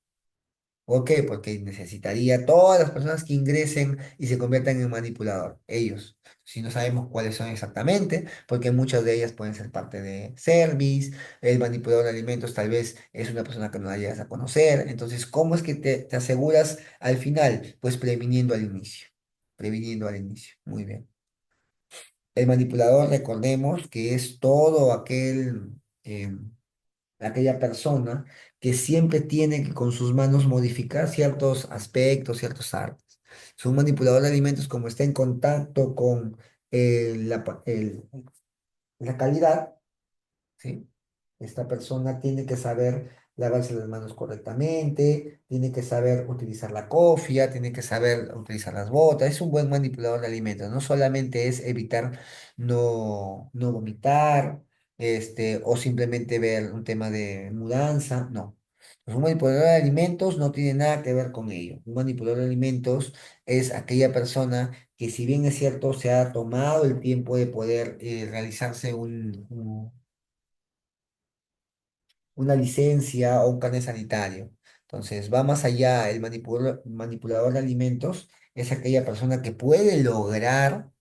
¿Por qué? Porque necesitaría todas las personas que ingresen y se conviertan en manipulador, ellos. Si no sabemos cuáles son exactamente, porque muchas de ellas pueden ser parte de Service, el manipulador de alimentos tal vez es una persona que no la llegas a conocer. Entonces, ¿cómo es que te aseguras al final? Pues previniendo al inicio. Previniendo al inicio. Muy bien. El manipulador, recordemos que es todo aquella persona que siempre tiene que con sus manos modificar ciertos aspectos, ciertos árboles. Es un manipulador de alimentos como está en contacto con la calidad, ¿sí? Esta persona tiene que saber lavarse las manos correctamente, tiene que saber utilizar la cofia, tiene que saber utilizar las botas. Es un buen manipulador de alimentos. No solamente es evitar no vomitar, o simplemente ver un tema de mudanza. No. Pues un manipulador de alimentos no tiene nada que ver con ello. Un manipulador de alimentos es aquella persona que, si bien es cierto, se ha tomado el tiempo de poder realizarse una licencia o un carnet sanitario. Entonces, va más allá. El manipulador de alimentos es aquella persona que puede lograr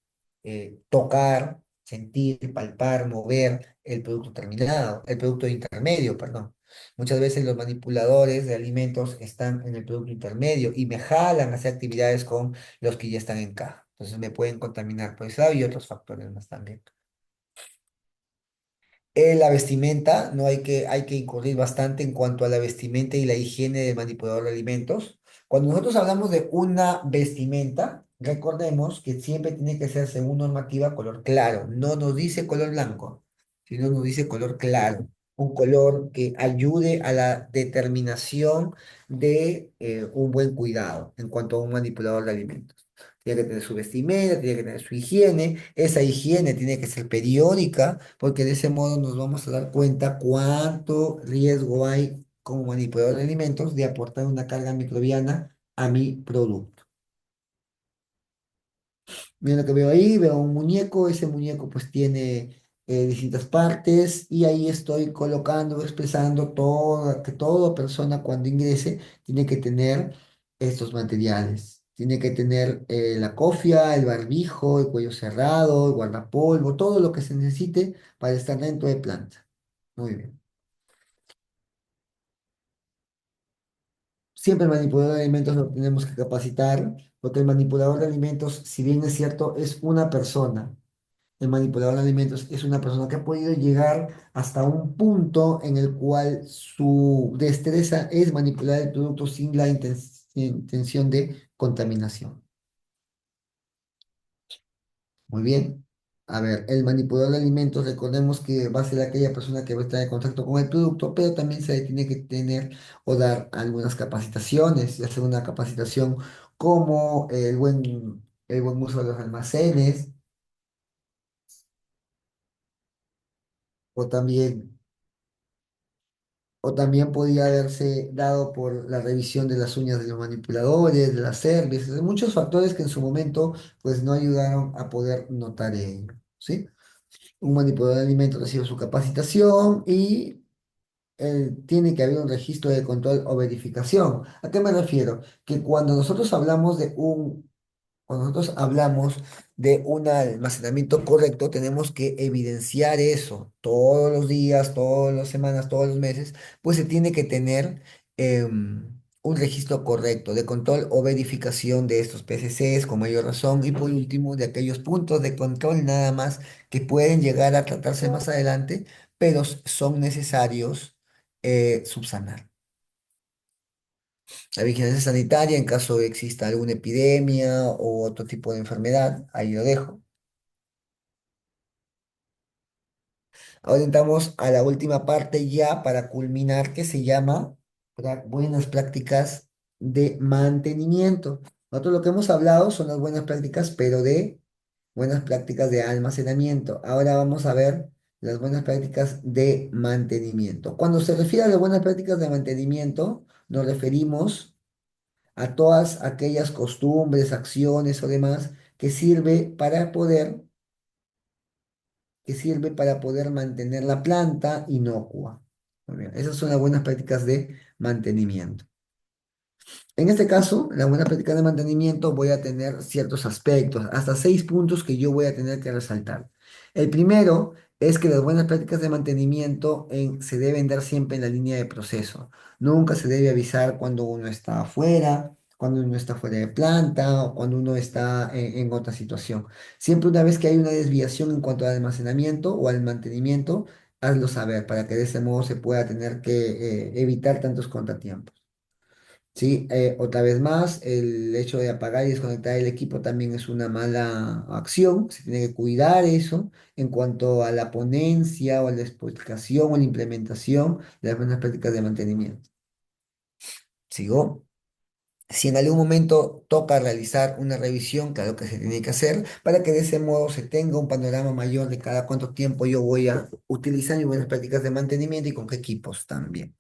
tocar, sentir, palpar, mover el producto terminado, el producto intermedio, perdón. Muchas veces los manipuladores de alimentos están en el producto intermedio y me jalan a hacer actividades con los que ya están en caja. Entonces me pueden contaminar por ese lado y otros factores más también. La vestimenta, no hay que incurrir bastante en cuanto a la vestimenta y la higiene del manipulador de alimentos. Cuando nosotros hablamos de una vestimenta, recordemos que siempre tiene que ser según normativa color claro. No nos dice color blanco, sino nos dice color claro. Un color que ayude a la determinación de un buen cuidado en cuanto a un manipulador de alimentos. Tiene que tener su vestimenta, tiene que tener su higiene. Esa higiene tiene que ser periódica, porque de ese modo nos vamos a dar cuenta cuánto riesgo hay como manipulador de alimentos de aportar una carga microbiana a mi producto. Miren lo que veo ahí, veo un muñeco, ese muñeco pues tiene distintas partes y ahí estoy colocando, expresando todo, que toda persona cuando ingrese tiene que tener estos materiales. Tiene que tener la cofia, el barbijo, el cuello cerrado, el guardapolvo, todo lo que se necesite para estar dentro de planta. Muy bien. Siempre el manipulador de alimentos lo tenemos que capacitar, porque el manipulador de alimentos, si bien es cierto, es una persona. El manipulador de alimentos es una persona que ha podido llegar hasta un punto en el cual su destreza es manipular el producto sin la intención de contaminación. Muy bien. A ver, el manipulador de alimentos, recordemos que va a ser aquella persona que va a estar en contacto con el producto, pero también se le tiene que tener o dar algunas capacitaciones, ya sea una capacitación como el buen uso de los almacenes, o también o también podía haberse dado por la revisión de las uñas de los manipuladores, de las cervices, de muchos factores que en su momento pues no ayudaron a poder notar ello, ¿sí? Un manipulador de alimentos recibe su capacitación y tiene que haber un registro de control o verificación. ¿A qué me refiero? Que cuando nosotros hablamos de un almacenamiento correcto, tenemos que evidenciar eso todos los días, todas las semanas, todos los meses, pues se tiene que tener un registro correcto de control o verificación de estos PCCs con mayor razón y por último de aquellos puntos de control nada más que pueden llegar a tratarse más adelante, pero son necesarios subsanar. La vigilancia sanitaria en caso de exista alguna epidemia o otro tipo de enfermedad, ahí lo dejo. Ahora entramos a la última parte ya para culminar que se llama buenas prácticas de mantenimiento. Nosotros lo que hemos hablado son las buenas prácticas, pero de buenas prácticas de almacenamiento. Ahora vamos a ver las buenas prácticas de mantenimiento. Cuando se refiere a las buenas prácticas de mantenimiento, nos referimos a todas aquellas costumbres, acciones o demás que sirve para poder mantener la planta inocua. Muy bien, esas son las buenas prácticas de mantenimiento. En este caso, en la buena práctica de mantenimiento voy a tener ciertos aspectos, hasta 6 puntos que yo voy a tener que resaltar. El primero es que las buenas prácticas de mantenimiento se deben dar siempre en la línea de proceso. Nunca se debe avisar cuando uno está afuera, cuando uno está fuera de planta o cuando uno está en otra situación. Siempre una vez que hay una desviación en cuanto al almacenamiento o al mantenimiento, hazlo saber para que de ese modo se pueda tener que evitar tantos contratiempos. Sí, otra vez más, el hecho de apagar y desconectar el equipo también es una mala acción. Se tiene que cuidar eso en cuanto a la ponencia o a la explicación o la implementación de las buenas prácticas de mantenimiento. Sigo. Si en algún momento toca realizar una revisión, claro que se tiene que hacer, para que de ese modo se tenga un panorama mayor de cada cuánto tiempo yo voy a utilizar mis buenas prácticas de mantenimiento y con qué equipos también.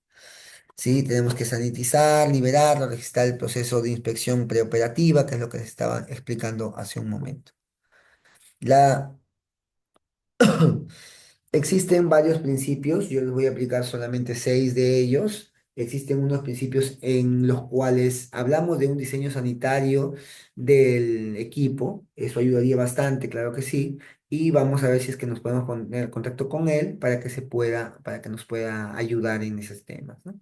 Sí, tenemos que sanitizar, liberarlo, registrar el proceso de inspección preoperativa, que es lo que se estaba explicando hace un momento. La, existen varios principios, yo les voy a aplicar solamente 6 de ellos. Existen unos principios en los cuales hablamos de un diseño sanitario del equipo, eso ayudaría bastante, claro que sí, y vamos a ver si es que nos podemos poner en contacto con él para que nos pueda ayudar en esos temas, ¿no?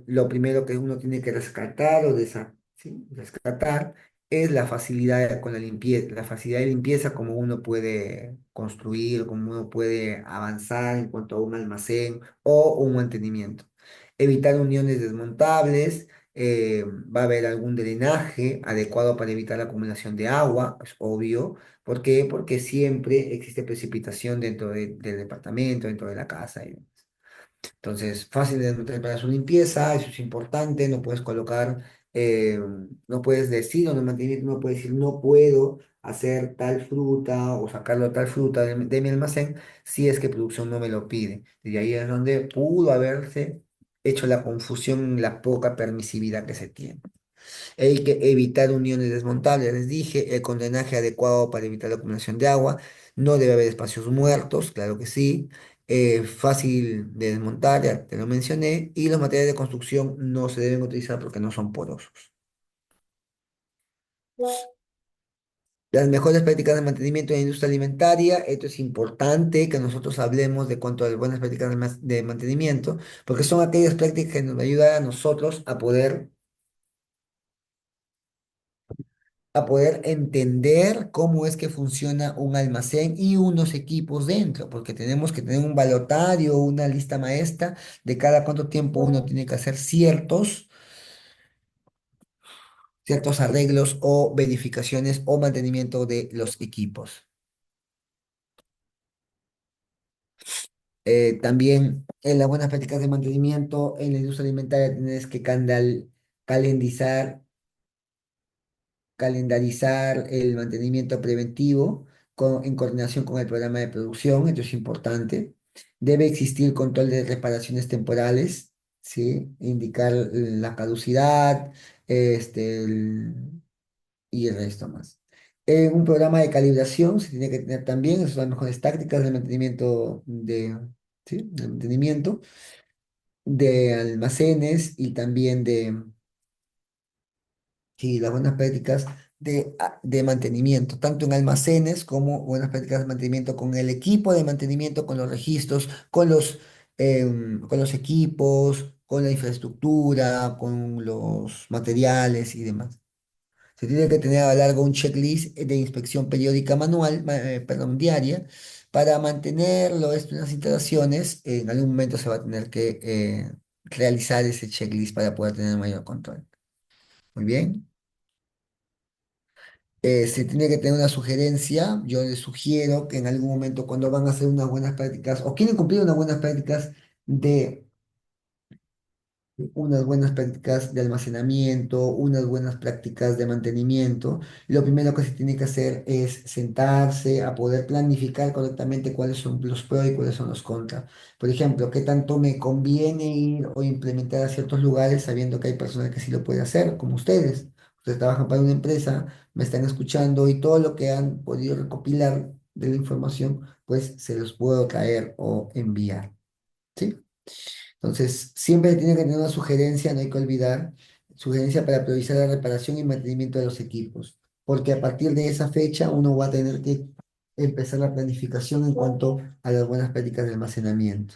Lo primero que uno tiene que rescatar ¿sí? Rescatar es la facilidad con la limpieza, la facilidad de limpieza como uno puede construir, como uno puede avanzar en cuanto a un almacén o un mantenimiento. Evitar uniones desmontables, va a haber algún drenaje adecuado para evitar la acumulación de agua, es obvio. ¿Por qué? Porque siempre existe precipitación dentro del departamento, dentro de la casa. Entonces, fácil de mantener para su limpieza, eso es importante, no puedes colocar eh, no puedes decir, o no mantenimiento no puedes decir, no puedo hacer tal fruta o sacarlo tal fruta de mi almacén si es que producción no me lo pide. Y ahí es donde pudo haberse hecho la confusión, la poca permisividad que se tiene. Hay que evitar uniones desmontables, les dije, el condenaje adecuado para evitar la acumulación de agua, no debe haber espacios muertos, claro que sí, fácil de desmontar, ya te lo mencioné, y los materiales de construcción no se deben utilizar porque no son porosos. Las mejores prácticas de mantenimiento en la industria alimentaria, esto es importante que nosotros hablemos de cuanto a las buenas prácticas de mantenimiento, porque son aquellas prácticas que nos ayudan a nosotros a poder entender cómo es que funciona un almacén y unos equipos dentro, porque tenemos que tener un balotario, una lista maestra de cada cuánto tiempo uno tiene que hacer ciertos arreglos o verificaciones o mantenimiento de los equipos. También en las buenas prácticas de mantenimiento en la industria alimentaria tienes que calendizar calendarizar el mantenimiento preventivo en coordinación con el programa de producción, esto es importante. Debe existir control de reparaciones temporales, ¿sí? Indicar la caducidad, y el resto más. Un programa de calibración se tiene que tener también, esas son las mejores tácticas de mantenimiento ¿sí? De mantenimiento de almacenes y también sí, las buenas prácticas de mantenimiento, tanto en almacenes como buenas prácticas de mantenimiento con el equipo de mantenimiento, con los registros, con los equipos, con la infraestructura, con los materiales y demás. Se tiene que tener a lo largo un checklist de inspección periódica manual, perdón, diaria, para mantenerlo, estas instalaciones. En algún momento se va a tener que realizar ese checklist para poder tener mayor control. Muy bien. Se tiene que tener una sugerencia. Yo les sugiero que en algún momento cuando van a hacer unas buenas prácticas o quieren cumplir unas buenas prácticas de unas buenas prácticas de almacenamiento, unas buenas prácticas de mantenimiento, lo primero que se tiene que hacer es sentarse a poder planificar correctamente cuáles son los pros y cuáles son los contras. Por ejemplo, qué tanto me conviene ir o implementar a ciertos lugares sabiendo que hay personas que sí lo pueden hacer, como ustedes. Ustedes trabajan para una empresa, me están escuchando y todo lo que han podido recopilar de la información, pues se los puedo traer o enviar. ¿Sí? Entonces, siempre tiene que tener una sugerencia, no hay que olvidar, sugerencia para priorizar la reparación y mantenimiento de los equipos, porque a partir de esa fecha uno va a tener que empezar la planificación en cuanto a las buenas prácticas de almacenamiento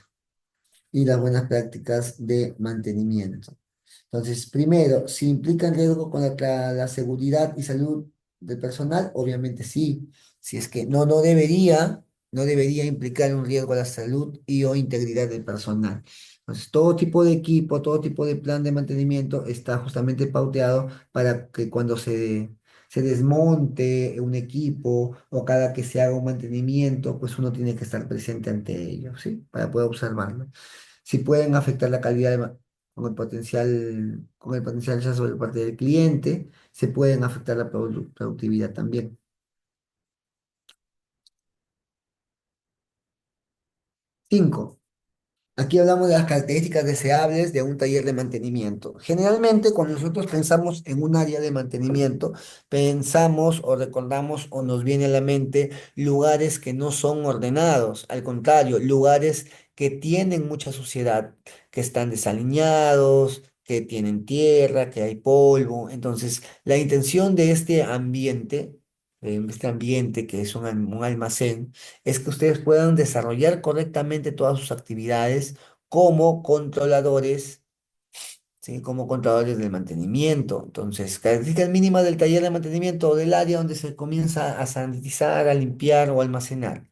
y las buenas prácticas de mantenimiento. Entonces, primero, si implica en riesgo con la seguridad y salud del personal, obviamente sí. Si es que no debería implicar un riesgo a la salud y o integridad del personal. Entonces, todo tipo de equipo, todo tipo de plan de mantenimiento está justamente pauteado para que cuando se desmonte un equipo o cada que se haga un mantenimiento, pues uno tiene que estar presente ante ello, ¿sí? Para poder observarlo. Si pueden afectar la calidad con el potencial ya sobre parte del cliente, se pueden afectar la productividad también. 5. Aquí hablamos de las características deseables de un taller de mantenimiento. Generalmente, cuando nosotros pensamos en un área de mantenimiento, pensamos o recordamos o nos viene a la mente lugares que no son ordenados. Al contrario, lugares que tienen mucha suciedad, que están desaliñados, que tienen tierra, que hay polvo. Entonces, la intención de este ambiente que es un almacén, es que ustedes puedan desarrollar correctamente todas sus actividades como controladores, ¿sí? Como controladores del mantenimiento. Entonces, características mínimas del taller de mantenimiento o del área donde se comienza a sanitizar, a limpiar o almacenar.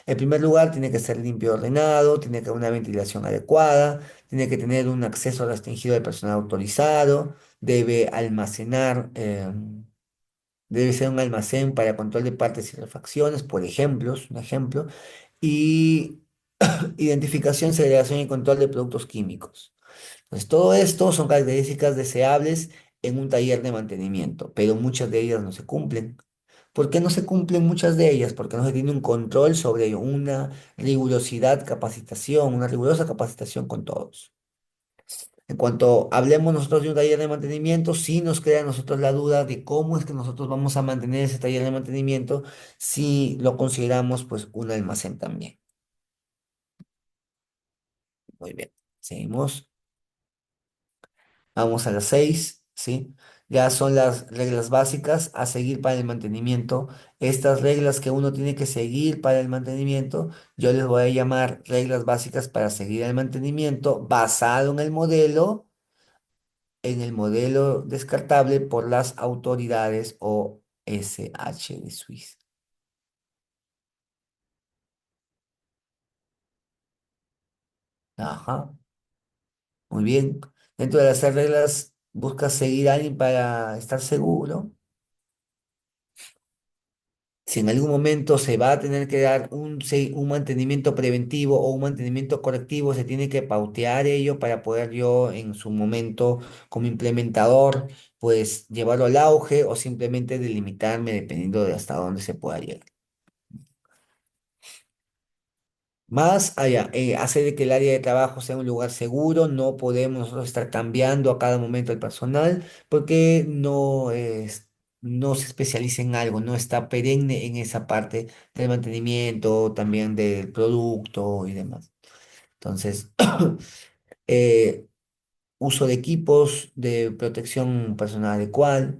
En primer lugar, tiene que ser limpio y ordenado, tiene que haber una ventilación adecuada, tiene que tener un acceso restringido de personal autorizado, debe ser un almacén para control de partes y refacciones, por ejemplo, es un ejemplo, y identificación, segregación y control de productos químicos. Entonces, todo esto son características deseables en un taller de mantenimiento, pero muchas de ellas no se cumplen. ¿Por qué no se cumplen muchas de ellas? Porque no se tiene un control sobre una una rigurosa capacitación con todos. En cuanto hablemos nosotros de un taller de mantenimiento, sí nos crea a nosotros la duda de cómo es que nosotros vamos a mantener ese taller de mantenimiento si lo consideramos pues un almacén también. Muy bien. Seguimos. Vamos a las 6, ¿sí? Ya son las reglas básicas a seguir para el mantenimiento. Estas reglas que uno tiene que seguir para el mantenimiento, yo les voy a llamar reglas básicas para seguir el mantenimiento basado en el modelo descartable por las autoridades o SH de Suiza. Ajá, muy bien. Dentro de las reglas, busca seguir a alguien para estar seguro. Si en algún momento se va a tener que dar un mantenimiento preventivo o un mantenimiento correctivo, se tiene que pautear ello para poder yo en su momento como implementador, pues llevarlo al auge o simplemente delimitarme dependiendo de hasta dónde se pueda llegar. Más allá, hacer de que el área de trabajo sea un lugar seguro, no podemos nosotros estar cambiando a cada momento el personal porque no se especializa en algo, no está perenne en esa parte del mantenimiento, también del producto y demás. Entonces, eh, uso de equipos de protección personal adecuada,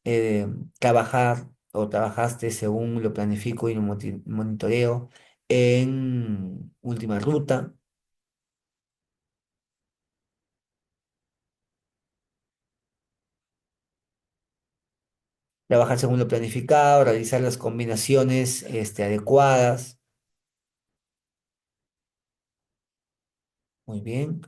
eh, trabajar o trabajaste según lo planifico y lo monitoreo en última ruta, trabajar según lo planificado, realizar las combinaciones adecuadas. Muy bien.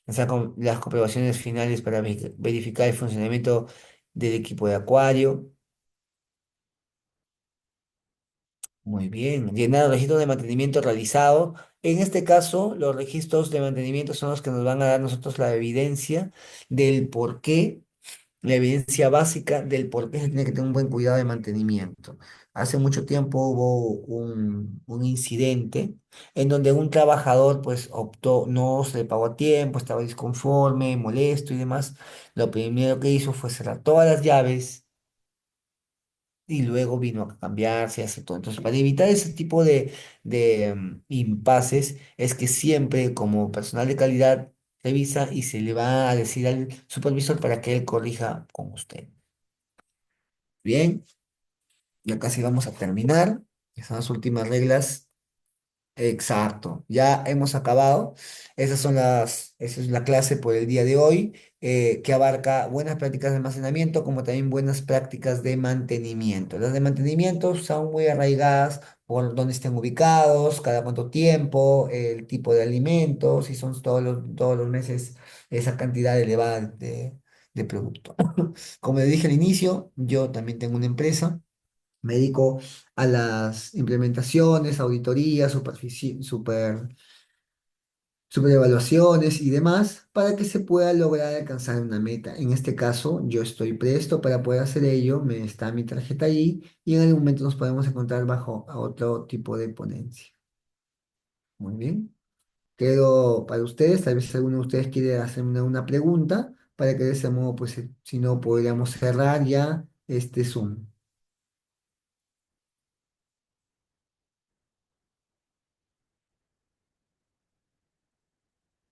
Las comprobaciones finales para verificar el funcionamiento del equipo de acuario. Muy bien. Llenar el registro de mantenimiento realizado. En este caso, los registros de mantenimiento son los que nos van a dar nosotros la evidencia del por qué, la evidencia básica del por qué se tiene que tener un buen cuidado de mantenimiento. Hace mucho tiempo hubo un incidente en donde un trabajador pues optó, no se le pagó a tiempo, estaba disconforme, molesto y demás. Lo primero que hizo fue cerrar todas las llaves y luego vino a cambiarse y hacer todo. Entonces, para evitar ese tipo de impases, es que siempre como personal de calidad revisa y se le va a decir al supervisor para que él corrija con usted. Bien, ya casi vamos a terminar. Esas son las últimas reglas. Exacto, ya hemos acabado. Esa es la clase por el día de hoy, que abarca buenas prácticas de almacenamiento como también buenas prácticas de mantenimiento. Las de mantenimiento son muy arraigadas por dónde estén ubicados, cada cuánto tiempo, el tipo de alimentos, si son todos los meses esa cantidad elevada de producto. Como le dije al inicio, yo también tengo una empresa. Me dedico a las implementaciones, auditorías, super evaluaciones y demás para que se pueda lograr alcanzar una meta. En este caso, yo estoy presto para poder hacer ello, me está mi tarjeta ahí y en algún momento nos podemos encontrar bajo a otro tipo de ponencia. Muy bien. Quedo para ustedes, tal vez alguno de ustedes quiere hacerme una pregunta para que de ese modo, pues, si no, podríamos cerrar ya este Zoom.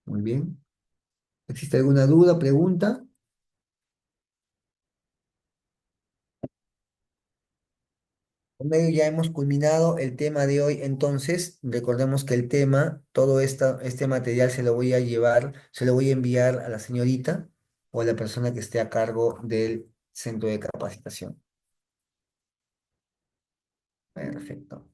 Muy bien. ¿Existe alguna duda, pregunta? Con ello ya hemos culminado el tema de hoy. Entonces, recordemos que el tema, este material se lo voy a llevar, se lo voy a enviar a la señorita o a la persona que esté a cargo del centro de capacitación. Perfecto.